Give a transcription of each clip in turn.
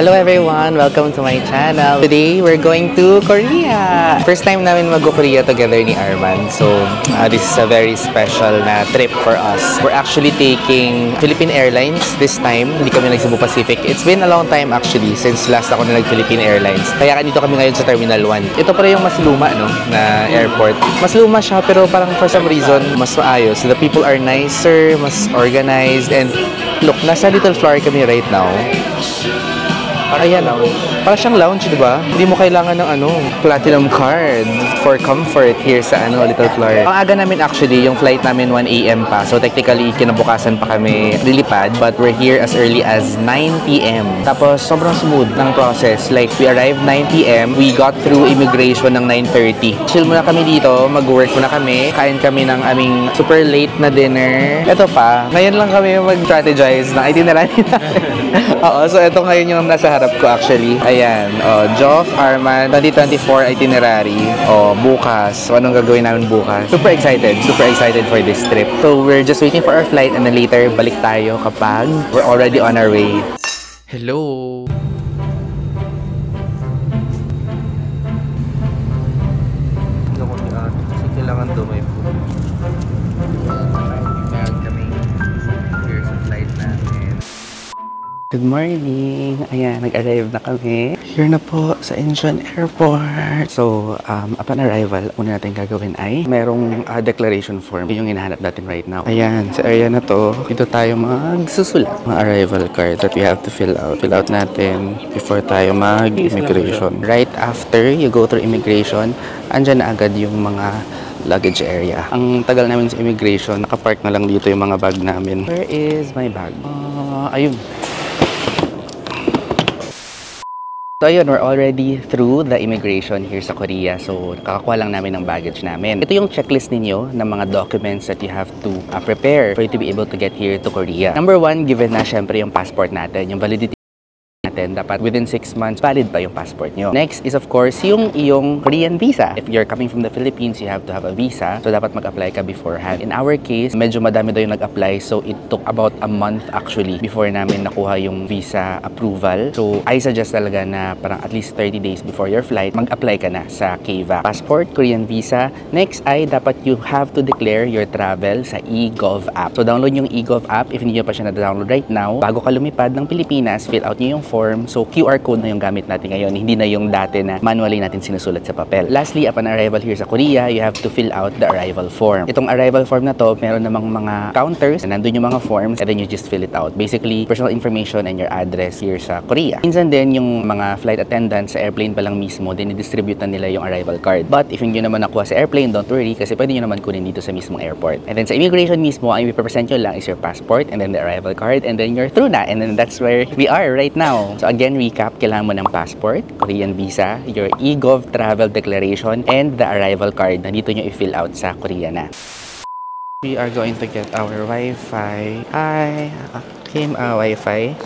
Hello everyone! Welcome to my channel. Today, we're going to Korea! First time namin mag-Korea together ni Arman. So, this is a very special na trip for us. We're actually taking Philippine Airlines this time. Hindi kami nag-Cebu Pacific. It's been a long time actually since last ako na nag-Philippine Airlines. Kaya dito kami ngayon sa Terminal 1. Ito pa rin yung mas luma, no, na airport. Mas luma siya pero parang for some reason, mas maayos. The people are nicer, mas organized, and look, nasa Little Flower kami right now. Ayan, para siyang lounge, di ba? Hindi mo kailangan ng platinum card for comfort here sa Little Flower. Ang aga namin actually, yung flight namin 1 AM pa. So technically, kinabukasan pa kami lilipad, but we're here as early as 9 PM. Tapos sobrang smooth ng process. Like, we arrived 9 PM, we got through immigration ng 9:30. Chill muna kami dito, mag-work muna kami, kain kami ng aming super late na dinner. Ito pa, ngayon lang kami mag-strategize na itinerary natin. Oo, so ito ngayon yung nasa harap ko actually. Ayan, Joff, Arman, 2024 itinerary. Bukas. So, anong gagawin namin bukas? Super excited for this trip. So, we're just waiting for our flight and then later, balik tayo kapag we're already on our way. Hello! Kasi kailangan daw may food. Meron kami here sa flight natin. Good morning! Ayan, nag-arrive na kami. Here na po sa Incheon Airport. So, upon arrival, una natin gagawin ay merong declaration form. Yung hinahanap natin right now. Ayan, sa area na to, dito tayo magsusulat. Mga arrival card that we have to fill out. Fill out natin before tayo mag-immigration. Right after you go through immigration, andyan na agad yung mga luggage area. Ang tagal namin sa immigration, nakapark na lang dito yung mga bag namin. Where is my bag? Ayun. So ayun, we're already through the immigration here sa Korea. So nakakakuha lang namin ng baggage namin. Ito yung checklist ninyo ng mga documents that you have to prepare for you to be able to get here to Korea. Number 1, given na syempre yung passport natin, yung validity natin, dapat within 6 months valid pa yung passport nyo. Next is of course yung iyong Korean visa. If you're coming from the Philippines, you have to have a visa. So dapat mag-apply ka beforehand. In our case, medyo madami daw yung nag-apply. So it took about a month actually before namin nakuha yung visa approval. So I suggest talaga na parang at least 30 days before your flight, mag-apply ka na sa KVAC. Passport, Korean visa. Next ay dapat you have to declare your travel sa eGov app. So download yung eGov app if hindi nyo pa siya na-download right now. Bago ka lumipad ng Pilipinas, fill out nyo yung form. So, QR code na yung gamit natin ngayon. Hindi na yung dati na manually natin sinusulat sa papel. Lastly, upon arrival here sa Korea, you have to fill out the arrival form. Itong arrival form na to, meron namang mga counters. Nandun yung mga forms and then you just fill it out. Basically, personal information and your address here sa Korea. Minsan din, yung mga flight attendants sa airplane pa lang mismo, dinidistribute na nila yung arrival card. But if hindi nyo naman nakuha sa airplane, don't worry kasi pwede nyo naman kunin dito sa mismong airport. And then sa immigration mismo, ang ipipresent nyo lang is your passport and then the arrival card and then you're through na. And then that's where we are right now. So again, recap, kailangan mo ng passport, Korean visa, your eGov travel declaration, and the arrival card na dito nyo i-fill out sa Korea na. We are going to get our Wi-Fi. Hi! Came Wi-Fi.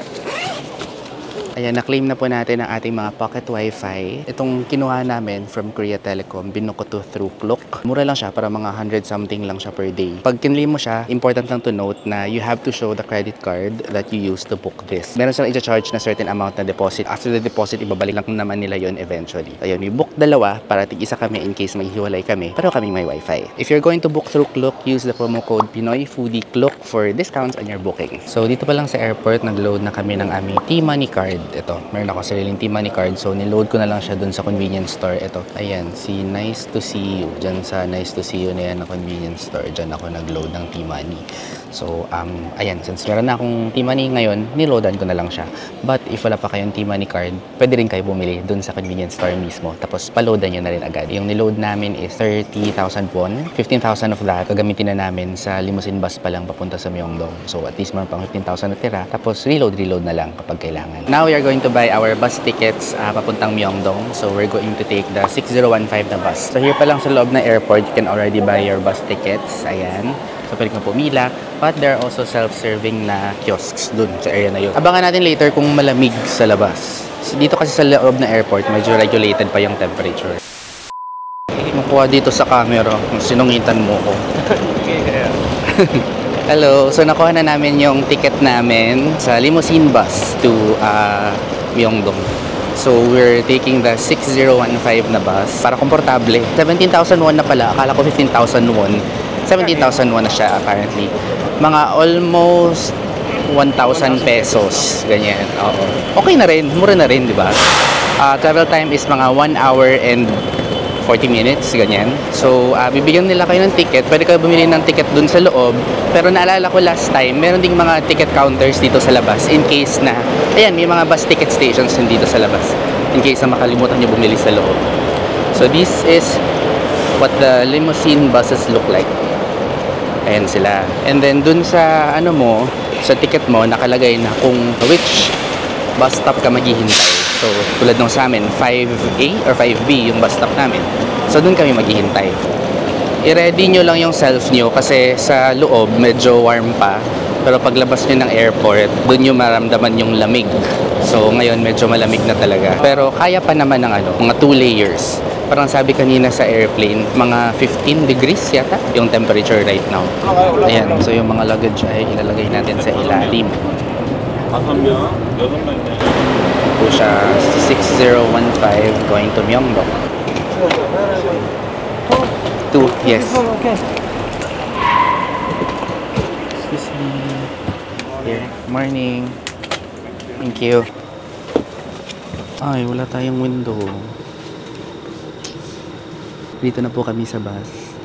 Ayan, na-claim na po natin ang ating mga pocket Wi-Fi. Itong kinuha namin from Korea Telecom, binuko to through Klook. Mura lang siya, para mga 100 something lang siya per day. Pag kinlaim mo siya, important lang to note na you have to show the credit card that you used to book this. Meron silang i-charge na certain amount na deposit. After the deposit, ibabalik lang naman nila yon eventually. Ayun, we book dalawa para tig-isa kami in case maghiwalay kami. Pero kaming may Wi-Fi. If you're going to book through Klook, use the promo code Pinoy Foodie Klook for discounts on your booking. So dito pa lang sa airport, nag-load na kami ng aming T-Money card. Ito, meron ako sariling T-Money card. So, niload ko na lang siya dun sa convenience store. Ito, ayan, si Nice to See You. Diyan sa Nice to See You na yan na convenience store. Diyan ako nag-load ng T-Money. So, ayan, since meron na akong T-Money ngayon, niloadan ko na lang siya. But, if wala pa kayong T-Money card, pwede rin kayo bumili dun sa convenience store mismo. Tapos, paloadan nyo na rin agad. Yung niload namin is 30,000 won. 15,000 of that, gagamitin na namin sa limousine bus pa lang papunta sa Myeongdong. So, at least meron pang 15,000 na tira. Tapos, reload na lang kapag kailangan. Now, we are going to buy our bus tickets papuntang Myeongdong. So, we're going to take the 6015 na bus. So, here pa lang sa loob na airport, you can already buy your bus tickets. Ayan. So, pwede kang pumila. But there are also self-serving na kiosks dun sa area na yun. Abangan natin later kung malamig sa labas. So, dito kasi sa loob na airport, medyo regulated pa yung temperature. Makuha dito sa camera kung sinungitan mo ko. Hello. So, nakuha na namin yung ticket namin sa limousine bus to Myeongdong. So, we're taking the 6015 na bus para komportable. 17,000 won na pala. Akala ko 15,000 won. 17,000 won na siya apparently. Mga almost 1,000 pesos. Ganyan. Oo. Okay na rin. Mura na rin, di ba? Travel time is mga 1 hour and 40 minutes, ganyan. So, bibigyan nila kayo ng ticket. Pwede kayo bumili ng ticket dun sa loob. Pero naalala ko last time, meron ding mga ticket counters dito sa labas in case na, ayan, may mga bus ticket stations din dito sa labas in case na makalimutan nyo bumili sa loob. So, this is what the limousine buses look like. Ayan sila. And then, dun sa, ano mo, sa ticket mo, nakalagay na kung which bus stop ka maghihintay. So, tulad nung sa amin, 5A or 5B yung bus stop namin. So, dun kami maghihintay. I-ready nyo lang yung self nyo kasi sa loob, medyo warm pa. Pero paglabas nyo ng airport, dun nyo maramdaman yung lamig. So, ngayon, medyo malamig na talaga. Pero, kaya pa naman ng mga 2 layers. Parang sabi kanina sa airplane, mga 15 degrees yata yung temperature right now. Ayan, so yung mga luggage ay ilalagay natin sa ilalim. Po siya 6015 going to Myeongdong. 2, yes. Excuse me. Here. Morning. Thank you. Ay, wala tayong window. Dito na po kami sa bus.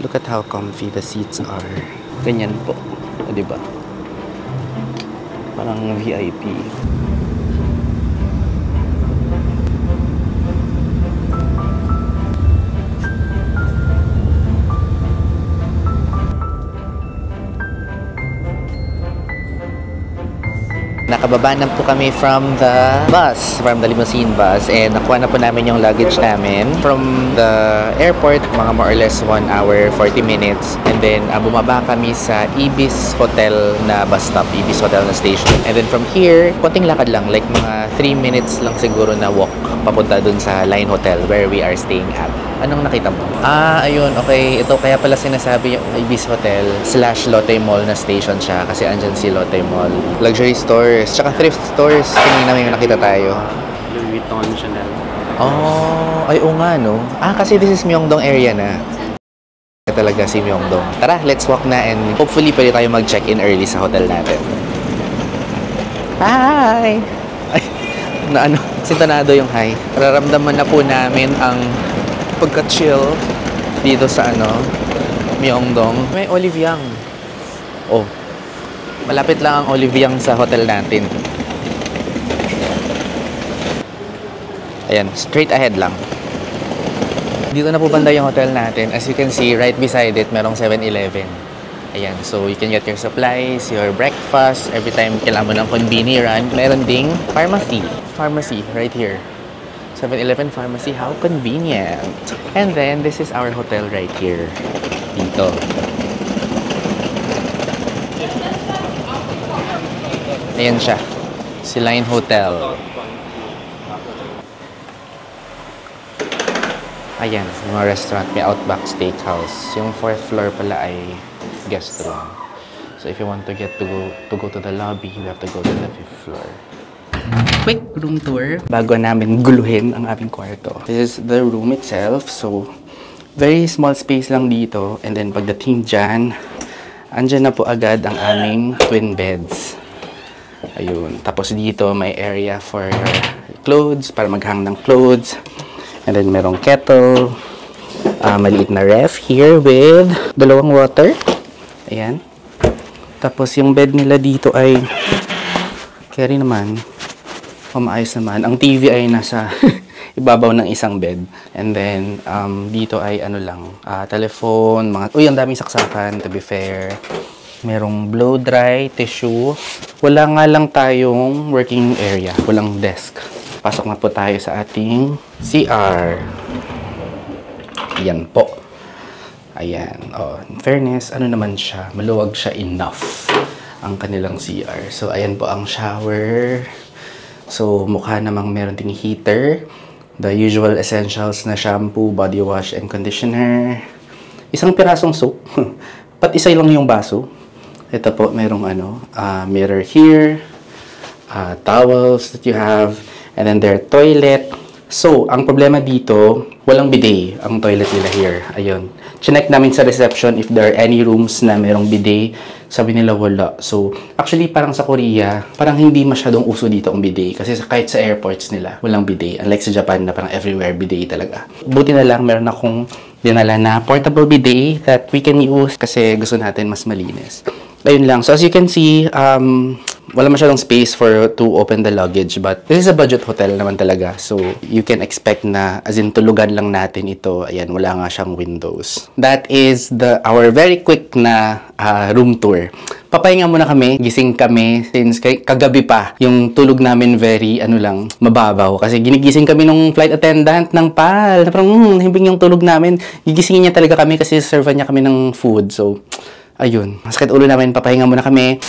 Look at how comfy the seats are. Ganyan po. O, diba? Parang VIP. Nakababa na po kami from the bus, from the limousine bus, and nakuha na po namin yung luggage namin from the airport, mga more or less 1 hour 40 minutes, and then bumaba kami sa Ibis Hotel na bus stop, Ibis Hotel na station, and then from here, konting lakad lang, like mga 3 minutes lang siguro na walk papunta dun sa Line Hotel where we are staying at. Anong nakita mo? Ayun, okay. Ito kaya pala sinasabi yung Ibis Hotel / Lotte Mall na station siya kasi andyan si Lotte Mall. Luxury stores, tsaka thrift stores. Kanina may nakita tayo. Louis Vuitton, Chanel. Oh, ay oo nga no. Kasi this is Myeongdong area na. Talaga si Myeongdong. Tara, let's walk na and hopefully pwede tayo mag-check-in early sa hotel natin. Hi! Ay, sintonado yung hi. Nararamdaman na po namin ang pagka-chill dito sa Myeongdong. May Olive Young. Oh. Malapit lang ang Olive Young sa hotel natin. Ayan, straight ahead lang. Dito na po banda yung hotel natin. As you can see, right beside it, merong 7-Eleven. Ayan, so you can get your supplies, your breakfast, every time kailangan mo ng convenience run. Meron ding pharmacy. Pharmacy, right here. 7-Eleven pharmacy, how convenient. And then, this is our hotel right here. Dito. Ayan siya. Si Line Hotel. Ayan, mga restaurant. May Outback Steakhouse. Yung 4th floor pala ay guest room. So, if you want to go to the lobby, you have to go to the 5th floor. Quick room tour bago namin guluhin ang aming kwarto. This is the room itself. So, very small space lang dito. And then, pagdating dyan, andyan na po agad ang aming twin beds. Ayun. Tapos dito, may area for your clothes, para maghang ng clothes. And then, merong kettle. Maliit na ref here with 2 water. Ayan. Tapos, yung bed nila dito ay carry naman. Maayos naman. Ang TV ay nasa ibabaw ng isang bed. And then, dito ay telephone, ang daming saksakan, to be fair. Merong blow dry, tissue. Wala nga lang tayong working area. Walang desk. Pasok na po tayo sa ating CR. Yan po. Ayan. In fairness, naman siya? Maluwag siya enough ang kanilang CR. So, ayan po ang shower. So, mukha namang meron ding heater. The usual essentials na shampoo, body wash, and conditioner. Isang pirasong soap. Isa lang yung baso. Ito po, merong mirror here. towels that you have, and then their toilet. So, ang problema dito, walang bidet ang toilet nila here. Ayun. Chinek namin sa reception if there are any rooms na merong bidet. Sabi nila wala. So, actually parang sa Korea, parang hindi masyadong uso dito ang bidet. Kasi kahit sa airports nila, walang bidet. Unlike sa Japan na parang everywhere bidet talaga. Buti na lang, meron akong dinala na portable bidet that we can use kasi gusto natin mas malinis. Ayun lang. So, as you can see, wala masyadong space to open the luggage, but this is a budget hotel naman talaga. So, you can expect na, as in, tulugan lang natin ito. Ayan, wala nga siyang windows. That is our very quick na room tour. Papahinga muna kami, gising kami, since kagabi pa, yung tulog namin very, mababaw. Kasi ginigising kami nung flight attendant ng PAL. Parang, himbing yung tulog namin. Gigisingin niya talaga kami kasi servan niya kami ng food. So, ayun. Masakit ulo namin, papahinga muna kami.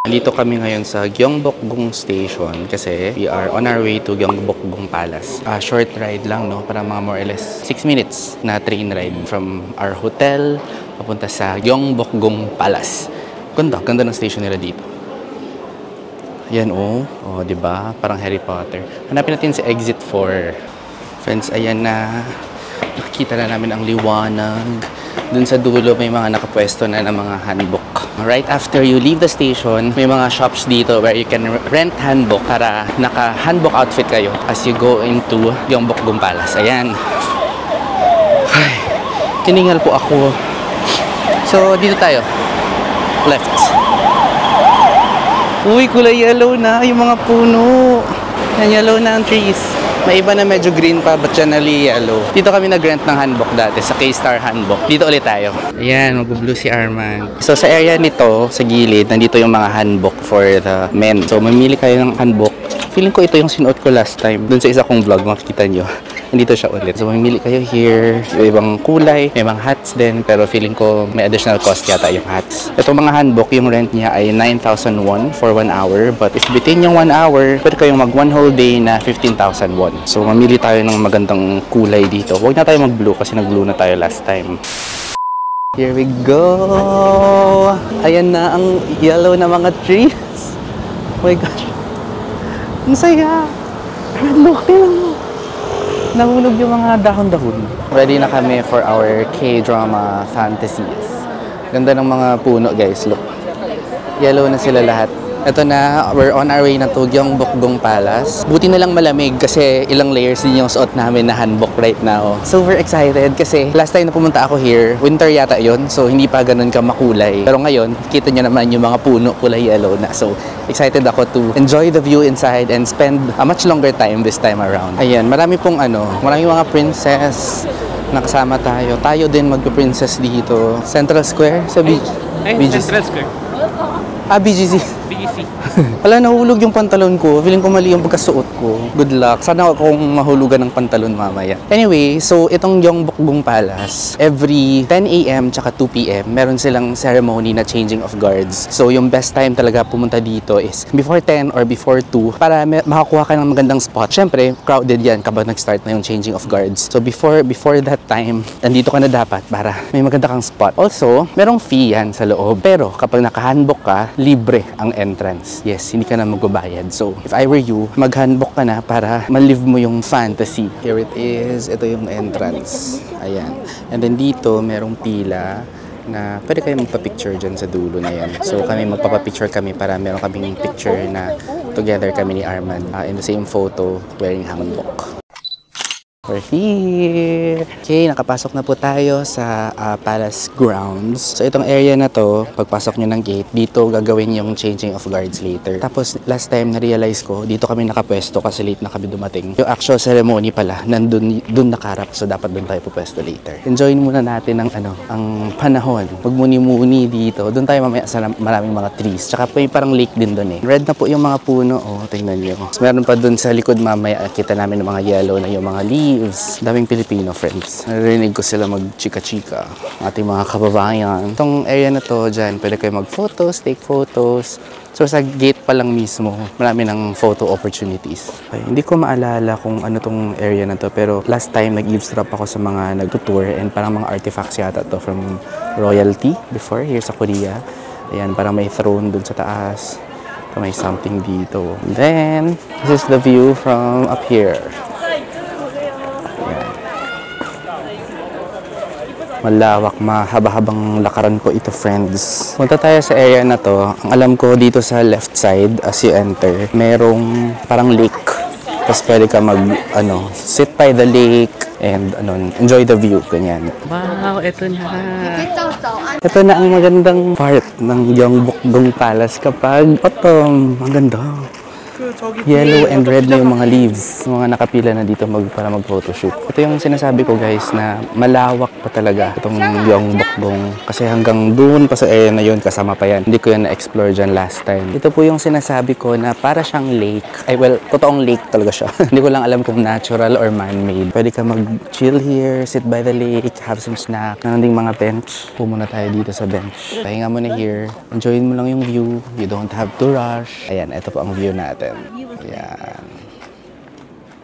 Dito kami ngayon sa Gyeongbokgung Station kasi we are on our way to Gyeongbokgung Palace. Short ride lang, no? Para mga more or less 6 minutes na train ride from our hotel papunta sa Gyeongbokgung Palace. Ganda ng station nila dito. Ayan, oh. Oh, diba? Parang Harry Potter. Hanapin natin si Exit 4. Friends, ayan na. Nakikita na namin ang liwanag. Dun sa dulo, may mga nakapwesto na ng mga hanbok. Right after you leave the station, may mga shops dito where you can rent hanbok para naka-hanbok outfit kayo as you go into Gyeongbokgung Palace. Ayan. Ay, tiningal po ako. So, dito tayo. Left. Uy, kulay yellow na yung mga puno. Yan, yellow na ang trees. May iba na medyo green pa, but generally yellow. Dito kami nag-rent ng hanbok dati, sa K-Star Hanbok. Dito ulit tayo. Ayan, mag-blue si Arman. So, sa area nito, sa gilid, nandito yung mga hanbok for the men. So, mamili kayo ng hanbok. Feeling ko ito yung sinuot ko last time. Dun sa isa kong vlog, makikita nyo. Nandito siya ulit. So, mamili kayo here. Yung ibang kulay, may mga hats din. Pero feeling ko may additional cost yata yung hats. Itong mga hanbok, yung rent niya ay 9,000 won for 1 hour. But if between yung 1 hour, pwede kayong mag 1 whole day na 15,000 won. So, mamili tayo ng magandang kulay dito. Huwag na tayo mag-blue kasi nag-blue na tayo last time. Here we go! Ayan na ang yellow na mga trees. Oh my gosh. Ang saya! Look, tingnan mo. Nahulog yung mga dahon-dahon. Ready na kami for our K-drama fantasies. Ganda ng mga puno, guys. Look. Yellow na sila lahat. Ito na, we're on our way na to Gyeongbokgung Palace. Buti na lang malamig kasi ilang layers din yung suot namin na hanbok right now. Super excited kasi last time na pumunta ako here, winter yata yon, so hindi pa ganun ka makulay. Pero ngayon, kita nyo naman yung mga puno kulay yellow na. So, excited ako to enjoy the view inside and spend a much longer time this time around. Ayan, marami mga princess na kasama tayo. Tayo din magpa-princess dito. Central Square sa Central Square. BGC. Wala, nahulog yung pantalon ko. Feeling ko mali yung pagkasuot ko. Good luck. Sana akong mahulugan ng pantalon mamaya. Anyway, so itong Gyeongbokgung Palace, every 10 a.m. tsaka 2 p.m. meron silang ceremony na changing of guards. So yung best time talaga pumunta dito is before 10 or before 2 para makakuha ka ng magandang spot. Syempre, crowded yan kapag nag-start na yung changing of guards. So before that time, nandito ka na dapat para may maganda kang spot. Also, merong fee yan sa loob. Pero kapag nakahanbok ka, libre ang entrance. Yes, hindi ka na magbabayad. So, if I were you, mag-hanbok ka na para ma-live mo yung fantasy. Here it is. Ito yung entrance. Ayan. And then dito, merong pila na pwede kayo magpa-picture dyan sa dulo na yan. So, magpapapicture kami para meron kaming picture na together kami ni Arman in the same photo wearing hanbok. We're here! Okay, nakapasok na po tayo sa Palace Grounds. So, itong area na to, pagpasok nyo ng gate, dito gagawin yung changing of guards later. Tapos, last time na-realize ko, dito kami nakapwesto kasi late na kami dumating. Yung actual ceremony pala, dun nakarap. So, dapat dun tayo pupwesto later. Enjoyin muna natin ang panahon. Huwag muni-muni dito. Dun tayo mamaya sa maraming mga trees. Tsaka may parang lake din dun eh. Red na po yung mga puno. Oh, tingnan nyo. So, meron pa dun sa likod mamaya, kita namin ng mga yellow na yung mga leaves. Daming Pilipino friends. Narinig ko sila mag-chika-chika. Ating mga kababayan. Itong area na to, dyan, pwede kayo mag-photos, take photos. So, sa gate pa lang mismo, marami ng photo opportunities. Okay, hindi ko maalala kung ano tong area na to, pero last time, nag-eavesdrop ako sa mga nag-tour and parang mga artifacts yata to from royalty before, here sa Korea. Ayan, parang may throne dun sa taas. So may something dito. Then, this is the view from up here. Ayan. Malawak, mahaba-habang lakaran po ito, friends. Punta tayo sa area na to. Ang alam ko dito sa left side as you enter, merong parang lake. Tapos pwede ka sit by the lake and enjoy the view, ganyan. Wow, ito na. Ito na ang magandang part ng Gyeongbokgung Palace kapag autumn. Ang ganda. Yellow and red na yung mga leaves. Yung mga nakapila na dito para mag-photoshoot. Ito yung sinasabi ko, guys, na malawak pa talaga itong Gyeongbokgung. Kasi hanggang doon pa sa area na yun, kasama pa yan. Hindi ko yan na-explore dyan last time. Ito po yung sinasabi ko na para siyang lake. Ay, well, totoong lake talaga siya. Hindi ko lang alam kung natural or man-made. Pwede ka mag-chill here, sit by the lake, have some snack. Nanding mga bench. Pumuna tayo dito sa bench. Pahinga mo na here. Enjoyin mo lang yung view. You don't have to rush. Ayan, ito po ang view natin. Ayan.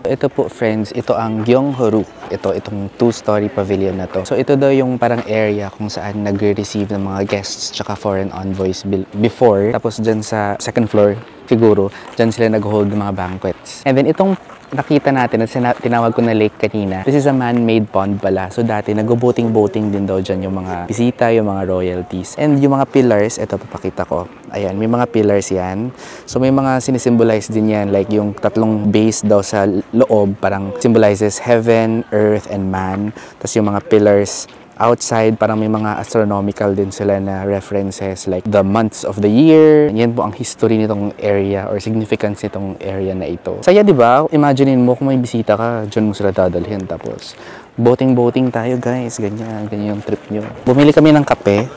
Ito po, friends, ito ang Gyeonghoruk. Itong two-story pavilion na to. So ito daw yung parang area kung saan nagre-receive ng mga guests tsaka foreign envoys before. Tapos dyan sa second floor, siguro, dyan sila nag-hold ng mga banquets. And then itong nakita natin at tinawag ko na lake kanina, this is a man-made pond pala. So dati nag-boating din daw dyan yung mga bisita, yung mga royalties. And yung mga pillars, ito papakita ko. Ayan, may mga pillars yan. So may mga sinisimbolize din yan, like yung tatlong base daw sa loob, parang symbolizes heaven, earth, and man. Tapos yung mga pillars outside, parang may mga astronomical din sila na references like the months of the year. Yan po ang history nitong area or significance nitong area na ito. Saya, di ba? Imaginein mo kung may bisita ka, dyan mo sila dadalhin. Tapos, boating tayo, guys. Ganyan yung trip nyo. Bumili kami ng kape.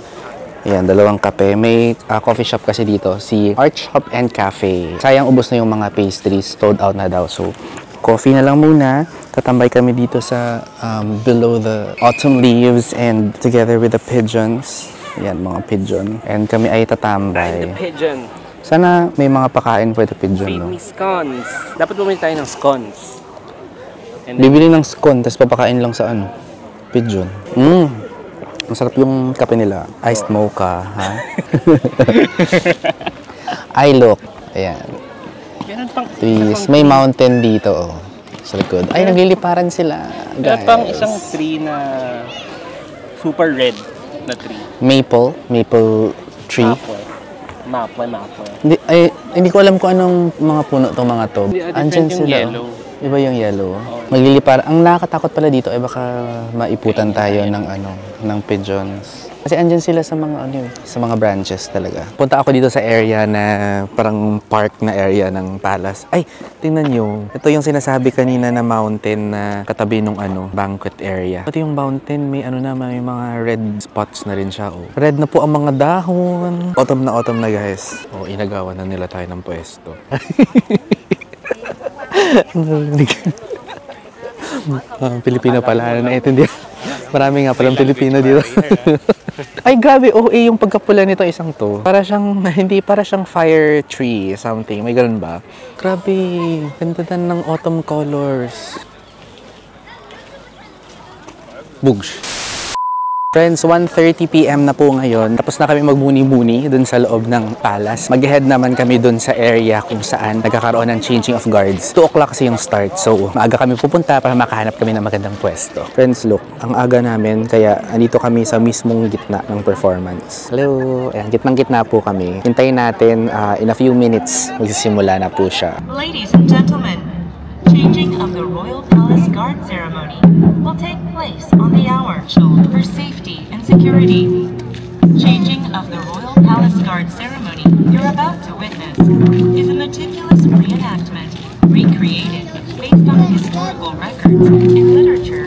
Ayan, 2 kape. May coffee shop kasi dito, si Art Shop and Cafe. Sayang ubos na yung mga pastries, sold out na daw. So, coffee na lang muna. Tatambay kami dito sa below the autumn leaves and together with the pigeons. Yan, mga pigeon. And kami ay tatambay. The pigeon. Sana may mga pakain for the pigeon, Feed no? me scones. Dapat bumili tayo ng scones. And then, Bibili ng scone, tapos papakain lang sa pigeon. Masarap yung kape nila. Iced mocha, ha? Ay, look. Ayan. meron pang, Please, may mountain dito, oh. Sa likod. Ay, nagliliparan sila, guys. Meron pang isang tree na super red na tree. Maple tree. Maple. Hindi ko alam kung anong mga puno itong mga to. Different yung yellow. Iba yung yellow. Maglilipar. Ang nakakatakot pala dito ay baka maiputan tayo ng pigeons. Kasi andyan sila sa mga branches talaga. Punta ako dito sa area na parang park na area ng palace. Ay, tingnan nyo. Ito yung sinasabi kanina na mountain na katabi nung banquet area. Ito yung mountain, may may mga red spots na rin siya. Oh. Red na po ang mga dahon. Autumn na guys. Oh, inagawan na nila tayo ng pwesto. Pilipino pala. Naintindihan. Marami nga palang Pilipino dito. Ay, grabe. Yung pagkapula nito isang to. Para siyang, para siyang fire tree something. May ganun ba? Grabe. Ganda ng autumn colors. Bugs. Friends, 1:30 PM na po ngayon. Tapos na kami magmuni-muni dun sa loob ng palace. Mag-head naman kami dun sa area kung saan nagkakaroon ng changing of guards. 2 o'clock kasi yung start. So, maaga kami pupunta para makahanap kami ng magandang pwesto. Friends, look. Ang aga namin, kaya andito kami sa mismong gitna ng performance. Hello! Ayan, gitnang-gitna po kami. Hintayin natin, in a few minutes, magsisimula na po siya. Ladies and gentlemen, changing of the Royal Palace Guard ceremony will take place on the hour for safety and security. Changing of the Royal Palace Guard ceremony you're about to witness is a meticulous reenactment recreated based on historical records in literature.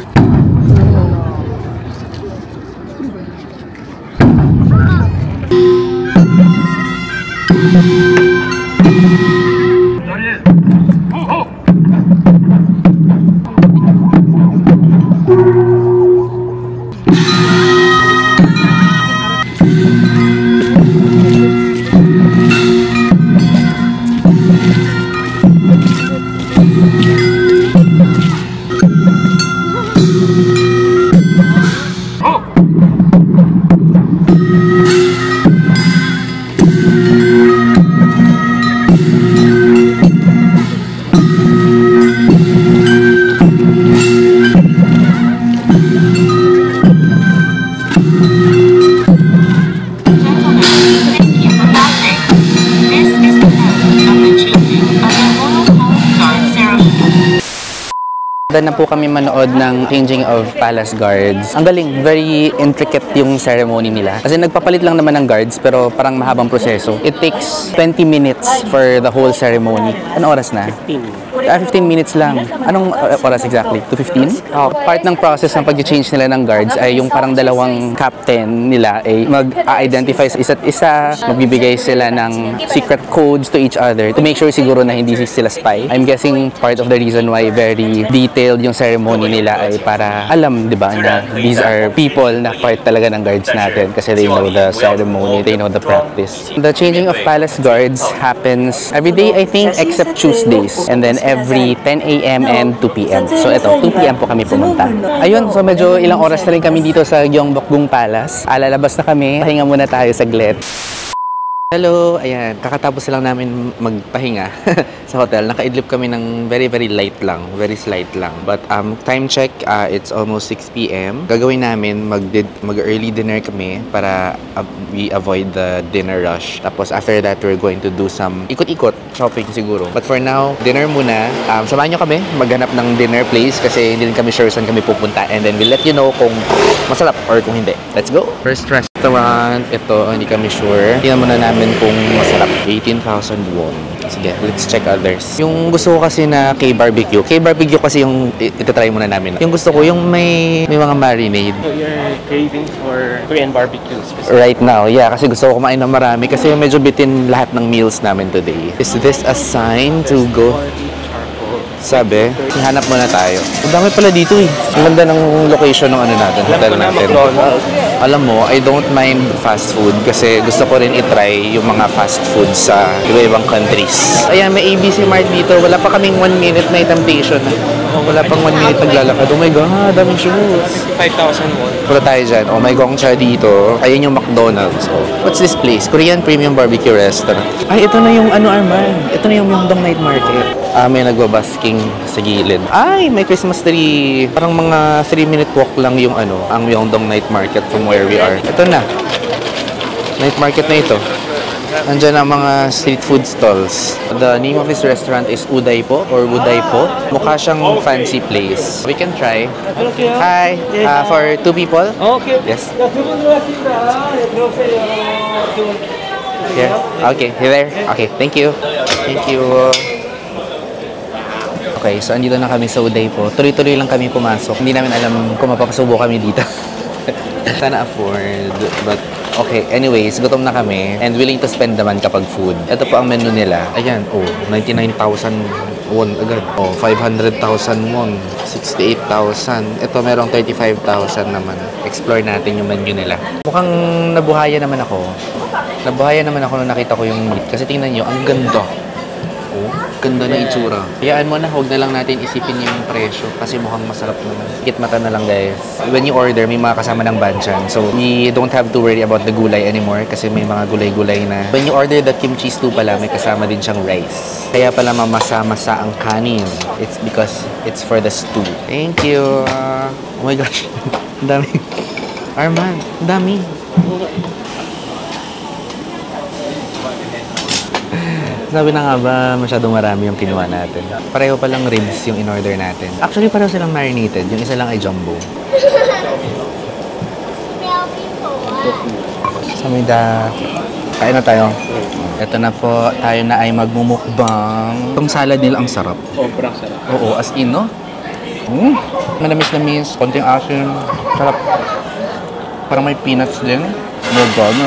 Doon na po kami manood ng Changing of Palace Guards. Ang galing, very intricate yung ceremony nila. Kasi nagpapalit lang naman ng guards pero parang mahabang proseso. It takes 20 minutes for the whole ceremony. Anong oras na? 15 minutes lang. Anong oras exactly? 2:15? Part ng process ng pag-change nila ng guards ay yung parang dalawang captain nila ay mag-identify sa isa't isa, magbibigay sila ng secret codes to each other to make sure siguro na hindi sila spy. I'm guessing part of the reason why very detailed yung ceremony nila ay para alam, di ba, na these are people na part talaga ng guards natin kasi they know the ceremony, they know the practice. The changing of palace guards happens every day, I think, except Tuesdays. And then every 10 a.m. and 2 p.m. So ito, 2 p.m. po kami pumunta. Ayun, so medyo ilang oras na rin kami dito sa Gyeongbokgung Palace. Lalabas na kami, pahinga muna tayo saglit. Hello! Ayan, kakatapos lang namin magpahinga sa hotel. Nakaidlip kami ng very light lang, very slight lang. But time check, it's almost 6 p.m. Gagawin namin, mag-early dinner kami para we avoid the dinner rush. Tapos after that, we're going to do some ikot-ikot, shopping siguro. But for now, dinner muna. Samahan nyo kami maghanap ng dinner place kasi hindi rin kami sure saan kami pupunta. And then we'll let you know kung masarap or kung hindi. Let's go! First restaurant, ito, hindi kami sure. Tingnan muna namin kung masarap. 18,000 won. Sige, let's check others. Yung gusto ko kasi na K-barbecue. K-barbecue kasi yung itatry muna namin. Yung gusto ko, yung may mga marinade. So you're craving for Korean barbecue specifically? Right now, yeah. Kasi gusto ko kumain ng marami. Kasi medyo bitin lahat ng meals namin today. Is this a sign to go? Sabi, hanap muna tayo. Ang dami pala dito eh. Ang ganda ng location ng ano natin, hotel natin. Alam mo, I don't mind fast food kasi gusto ko rin itry yung mga fast food sa iba-ibang countries. Ayan, may ABC Mart dito. Wala pa kaming 1 minute na temptation. Wala pang 1 minute naglalakad. Oh my God, daming shoes. 55,000 won. Wala tayo dyan. Oh my gongcha dito. Ayan yung McDonald's. Oh. What's this place? Korean Premium Barbecue Restaurant. Ay, ito na yung ano, Arman. Ito na yung Myeongdong Night Market. May nagbabasking sa gilid. Ay, may Christmas tree. Parang mga 3-minute walk lang yung ano, ang Myeongdong Night Market from where we are. Ito na. Night market na ito. Nandiyan ang mga street food stalls. The name of his restaurant is Uday Po or Uday Po. Mukha siyang fancy place. We can try. Hi. For 2 people? Okay. Yes. Here. Okay. Here there. Okay. Thank you. Thank you. Okay, so andito na kami sa Uday Po. Tuloy-tuloy lang kami pumasok. Hindi namin alam kung mapapasubo kami dito. Sana afford, but okay. Anyways, gutom na kami and willing to spend naman kapag food. Ito po ang menu nila. Ayan, 99,000 won agad. 500,000 won, 68,000. Ito merong 35,000 naman. Explore natin yung menu nila. Mukhang nabuhayan naman ako. Nabuhayan naman ako nung nakita ko yung meat. Kasi tingnan nyo, ang ganda. Ganda na itsura. Hayaan mo na, huwag na lang natin isipin yung presyo kasi mukhang masarap naman. Higit mata na lang guys. When you order, may mga kasama ng banchan. So, we don't have to worry about the gulay anymore kasi may mga gulay-gulay na. When you order the kimchi stew pala, may kasama din siyang rice. Kaya pala mamasa-masa ang kanin. It's because it's for the stew. Thank you. Oh my gosh. Ang dami. Arman, ang dami. Sabi na nga ba, masyadong marami yung kinuha natin. Pareho palang ribs yung in-order natin. Actually, pareho silang marinated. Yung isa lang ay jumbo. Samida. Kain na tayo. Ito na po, tayo na ay magmumukbang. Itong salad nila ang sarap. Sobrang sarap. Oo, as in, no? Manamis-namis, konting asin. Sarap. Parang may peanuts din. My God.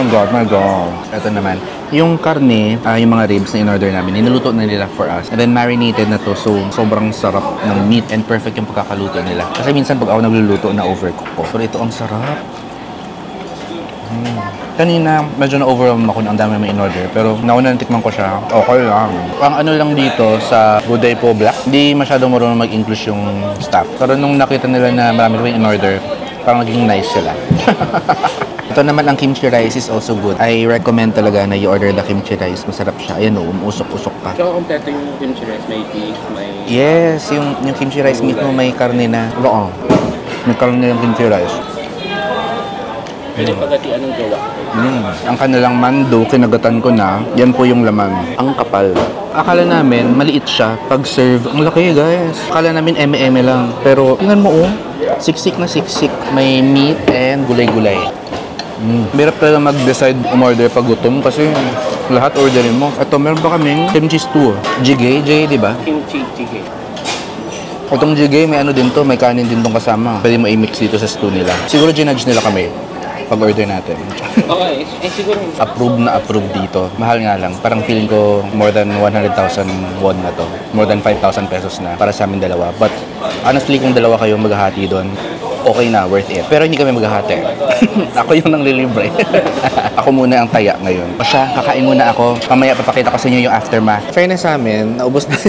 Ito naman. Yung karne, yung mga ribs na in-order namin, niluto na nila for us. And then marinated na to, so sobrang sarap ng meat and perfect yung pagkakaluto nila. Kasi minsan pag ako nagluluto, na-overcook ko. Pero ito ang sarap. Kanina, medyo na-overwhelm ako na ang dami may in-order. Pero nauna natikman ko siya, okay lang. Ang ano lang dito sa Uday Po Black, hindi masyadong marunong mag-English yung staff. Pero nung nakita nila na marami kami in-order, parang naging nice sila. Ito naman ang kimchi rice is also good. I recommend talaga na you-order the kimchi rice. Masarap siya. Ayan o, umuusok-usok pa. So, kompleto yung kimchi rice. May beef, may... Yes, yung kimchi rice mismo may karne na. Oo, may karne yung kimchi rice. Pwede pagkatian ng gawa. Ang kanilang mando, kinagatan ko na. Yan po yung laman. Ang kapal. Akala namin, maliit siya pag serve. Ang laki guys. Akala namin eme-eme lang. Pero, tingnan mo siksik na siksik. May meat and gulay-gulay. Hirap talaga mag-decide umorder pag gutom kasi lahat orderin mo. Ito, meron pa kaming kimchi stew. Jjigae, di ba? Kimchi jjigae. Itong jjigae, may ano din to, may kanin din tong kasama. Pwede mo i-mix dito sa stew nila. Siguro ginudge nila kami pag order natin. Okay, siguro. Approve dito. Mahal nga lang. Parang feeling ko more than 100,000 won na to. More than 5,000 pesos na para sa amin dalawa. But honestly, kung dalawa kayong maghahati doon, okay na, worth it. Pero hindi kami maghahati. Ako yung nanglilibre. Ako muna ang taya ngayon. O siya, kakain muna ako. Mamaya papakita ko sa inyo yung aftermath. Fairness sa amin, naubos na.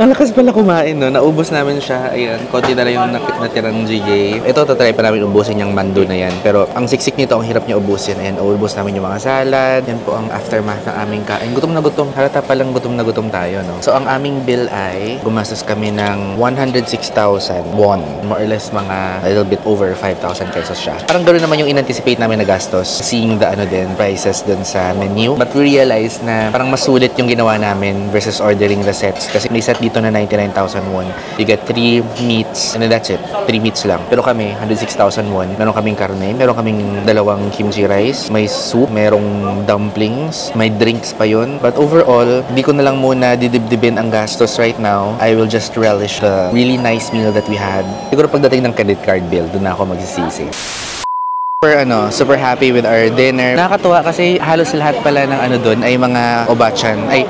Ang lakas pala kumain, no? Naubos namin siya. Ayan, konti na lang yung natirang jjigae. Ito, tatry pa namin ubusin yung mando na yan. Pero ang siksik nito, ang hirap niya ubusin. Ayan, ubus namin yung mga salad. Yan po ang aftermath ng aming kain. Gutom na gutom. Halata palang gutom na gutom tayo, no? So, ang aming bill ay gumastos kami ng 106,000 won. More or less mga a little bit over 5,000 pesos siya. Parang ganoon naman yung in-anticipate namin na gastos. Seeing the prices dun sa menu. But we realized na parang mas sulit yung ginawa namin versus ordering the sets. Kasi may set dito na 99,000 won. You get 3 meats and then that's it. 3 meats lang. Pero kami, 106,000 won. Meron kaming karne, meron kaming dalawang kimchi rice, may soup, merong dumplings, may drinks pa yun. But overall, hindi ko na lang muna didibdibin ang gastos right now. I will just relish the really nice meal that we had. Siguro pagdating ng credit card bill, doon na ako magsisisi. Super happy with our dinner. Nakakatuwa kasi halos lahat pala ng doon ay mga obachan. Ay,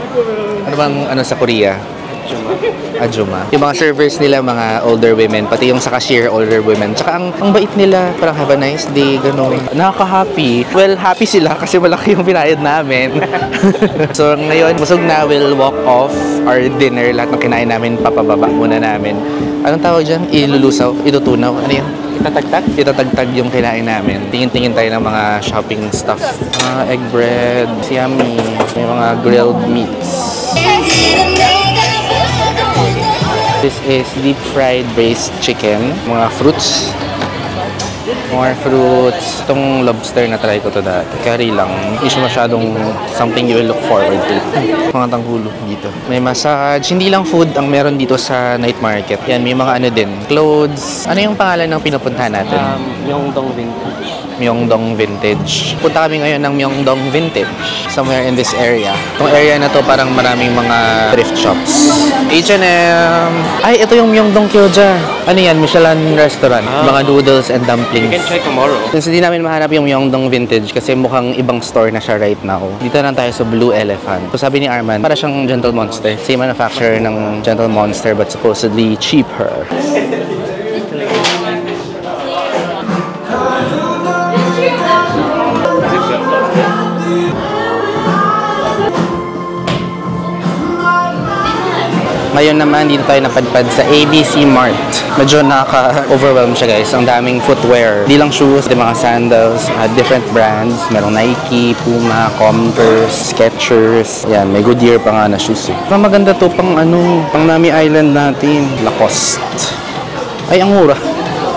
ano bang sa Korea? Ajuma. Yung mga servers nila, mga older women, pati yung sa cashier, older women. Tsaka ang bait nila, parang have a nice day, gano'n. Nakaka-happy. Well, happy sila kasi malaki yung pinayad namin. So ngayon, busog na, we'll walk off our dinner. Lahat ng kinain namin, papababa muna namin. Anong tawag dyan? Ilulusaw? Itutunaw? Ano yan? Itatagtag yung kinain namin. Tingin-tingin tayo ng mga shopping stuff. Egg bread, yummy, may mga grilled meats. This is deep fried braised chicken. Mga fruits. More fruits. Itong lobster na try ko to dati. Curry lang. Hindi siya masyadong something you will look forward to. Mga tanghulo dito. May massage. Hindi lang food ang meron dito sa night market. Yan, may mga din. Clothes. Ano yung pangalan ng pinupuntahan natin? Myeongdong Vintage. Myeongdong Vintage. Punta kami ngayon ng Myeongdong Vintage. Somewhere in this area. Itong area na to parang maraming mga thrift shops. H&M. Ay, ito yung Myeongdong Gyoza. Ano yan? Michelin restaurant. Mga noodles and dumplings. You can try tomorrow. Since hindi namin mahanap yung Myeongdong Vintage kasi mukhang ibang store na siya right now. Dito lang tayo sa Blue Elephant. So sabi ni Arman, para siyang Gentle Monster. Same manufacturer ng Gentle Monster but supposedly cheaper. Ngayon naman, dito tayo napadpad sa ABC Mart. Medyo nakaka-overwhelm siya guys. Ang daming footwear. Di lang shoes, di mga sandals, different brands. Merong Nike, Puma, Converse, Skechers. Yan, may Goodyear pa nga na shoes eh. Parang maganda to pang pang Nami Island natin. Lacoste. Ay, ang mura.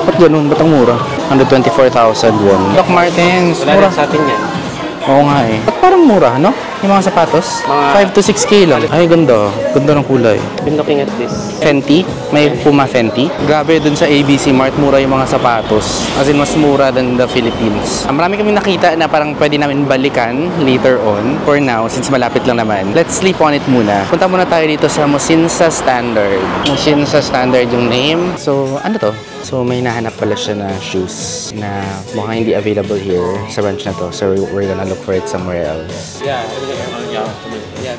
Ba't ganun? Ba't ang mura? 124,000 won. Doc Martens. Wala Mura. rin sa atin yan. Oo nga eh. Ba't parang mura, no? Yung mga sapatos? 5 to 6K lang. Ay, ganda. Ganda ng kulay. Been looking at this. Fenty? May Puma Fenty? Grabe, dun sa ABC Mart, mura yung mga sapatos. As in, mas mura than the Philippines. Marami kami nakita na parang pwede namin balikan later on. For now, since malapit lang naman, let's sleep on it muna. Punta muna tayo dito sa Musinsa Standard. Musinsa Standard yung name. So, ano to? So, may nahanap pala siya na shoes na mukhang hindi available here sa branch na to. So, we're gonna look for it somewhere else. Yeah,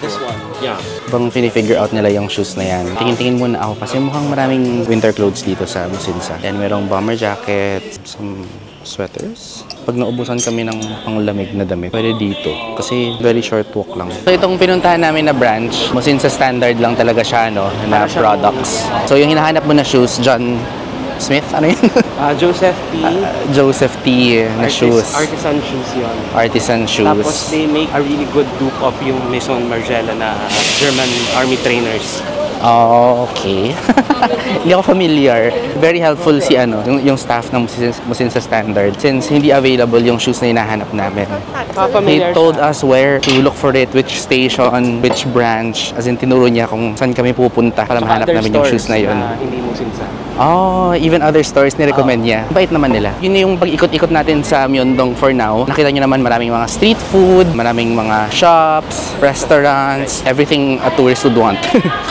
this one. Yeah. Bang fini-figure out nila yung shoes na yan. Tingin-tingin muna ako kasi mukhang maraming winter clothes dito sa Musinsa. Yan, merong bomber jacket, some sweaters. Pag naubusan kami ng panglamig na damit, pwede dito. Kasi very short walk lang. So, itong pinuntahan namin na branch, Musinsa Standard lang talaga siya, no? Na products. So, yung hinahanap mo na shoes, John Smith? Ano yun? Joseph T. Joseph T. na shoes. Artisan shoes yun. Artisan shoes. Tapos they make a really good dupe of yung Maison Margiela na German army trainers. Oh, okay. Hindi ako familiar. Very helpful si yung staff ng Musinsa Standard since hindi available yung shoes na hinahanap namin. He told us where to look for it, which station, which branch. As in, tinuro niya kung saan kami pupunta para mahanap namin yung shoes na yun. Hindi mo sinsa. Oh, even other stores ni-recommend niya. Bait naman nila. Yun yung pag-ikot-ikot natin sa Myeongdong for now. Nakita niyo naman maraming mga street food, maraming mga shops, restaurants, everything a tourist would want.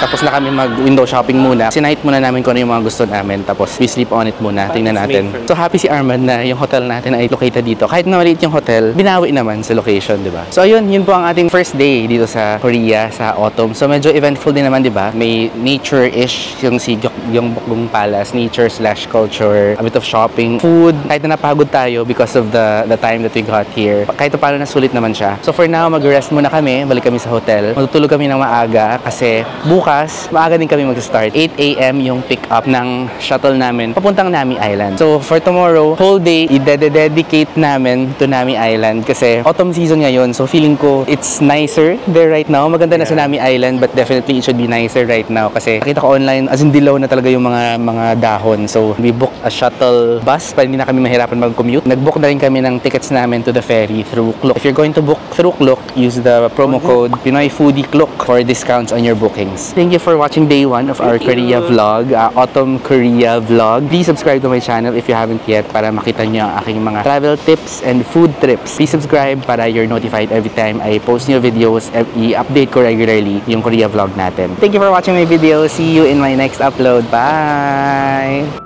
Tapos na kami mag-window shopping muna. Sinahit muna namin kung ano yung mga gusto namin. Tapos we sleep on it muna. Tingnan natin. So happy si Armand na yung hotel natin ay located dito. Kahit na maliit yung hotel, binawi naman sa location, di ba? So ayun, yun po ang ating first day dito sa Korea, sa autumn. So medyo eventful din naman, di ba? May nature-ish yung si Gyeongbokgung Palace, nature/culture, a bit of shopping, food. Kahit na napagod tayo because of the time that we got here, kahit pa paano nasulit naman siya. So for now, mag-rest muna kami, balik kami sa hotel. Matutulog kami ng maaga kasi bukas, maaga din kami mag-start. 8 AM yung pick-up ng shuttle namin papuntang Nami Island. So for tomorrow, whole day, i-dedicate namin to Nami Island kasi autumn season ngayon. So feeling ko, it's nicer there right now. Maganda na sa Nami Island but definitely it should be nicer right now kasi nakita ko online, as in dilaw na talaga yung mga dahon. So, we booked a shuttle bus para hindi na kami mahirapan mag-commute. Nag-book na rin kami ng tickets namin to the ferry through Klook. If you're going to book through Klook, use the promo code Pinoy Foodie Klook for discounts on your bookings. Thank you for watching day 1 of our Korea vlog, Autumn Korea vlog. Please subscribe to my channel if you haven't yet para makita nyo ang aking mga travel tips and food trips. Please subscribe para you're notified every time I post new videos. I-update ko regularly yung Korea vlog natin. Thank you for watching my video. See you in my next upload. Bye!